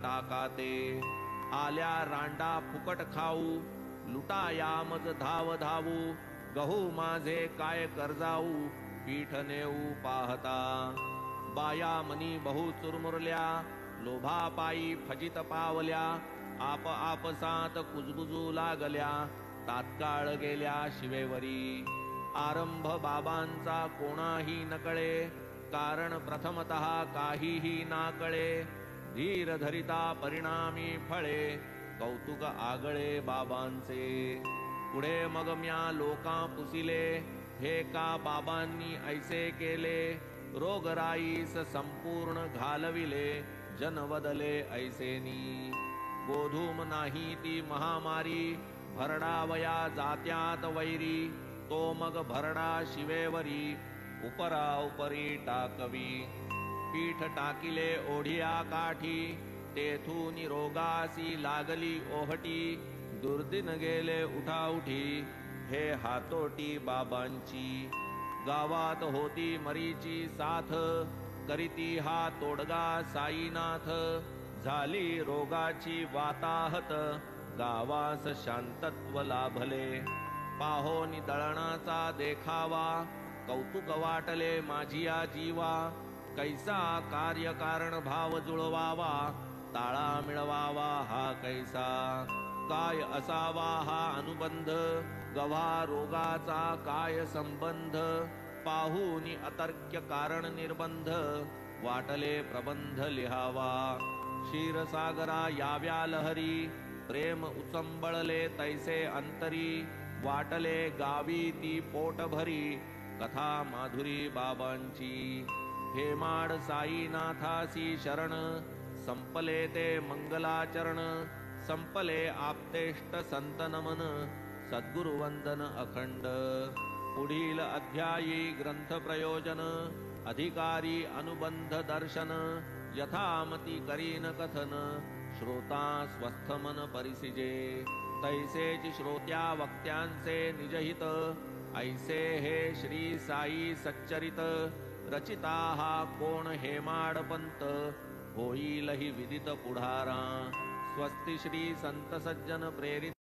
टाकाते। आल्या रांडा फुकट खाऊ, लुटाया मज धाव धावू, गहू माझे काय कर्जाऊ, पीठ नेऊ पाहता। बाया मनी बहु चुरमुरल्या, लोभापायी फजित पावल्या, आप आपसात कुजबुजू लागल्या, तात्काळ गेल्या शिवेवरी। आरंभ बाबांचा कोणाही नकळे, कारण प्रथमतः काहीही नाकळे। धीर धरिता परिणामी फळे, कौतुक आगळे बाबांचे। पुढे मग म्या लोकां पुसिले, हे का बाबांनी ऐसे केले। रोगराईस संपूर्ण घालविले, जन वदले ऐसेनी। गोधूम नाही ती महामारी, भरडावया जात्यात वैरी। तो मग भरडा शिवेवरी, उपरा उपरी टाकवी। पीठ टाकिले ओढिया काठी, तेथून रोगासी लागली ओहटी। दुर्दिन गेले उठाउठी, हे हातोटी बाबांची। गावात होती मरीची साथ, करीती हा तोडगा साईनाथ। झाली रोगाची वाताहत, गावास शांतत्व लाभले। पाहोनी दळणाचा देखावा, कौतुक वाटले माझिया जीवा। कैसा कार्यकारण भाव जुळवावा, ताळा मिळवावा हा कैसा। काय असावा हा अनुबंध, गव्हा रोगाचा काय संबंध। पाहुनी अतर्क्य कारण निर्बंध, वाटले प्रबंध लिहावा। क्षीरसागरा याव्या लहरी, प्रेम उचंबळले तैसे अंतरी। वाटले गावी ती पोट भरी, कथा माधुरी बाबांची। हेमाड साईनाथासी शरण, संपले ते मंगलाचरण। संपले आप्तेष्ट संत नमन, सद्गुरुवंदन अखंड। पुढील अध्यायी ग्रंथ प्रयोजन, अधिकारी अनुबंध दर्शन। यथामती करीन कथन, श्रोता स्वस्थ मन परिसिजे। तैसेच श्रोत्या वक्त्यांचे निजहित, ऐसे हे श्री साई सच्चरित। रचिता हा कोण हेमाडपंत, होईल ही विदित पुढारा। स्वस्ति श्री संत सज्जन प्रेरित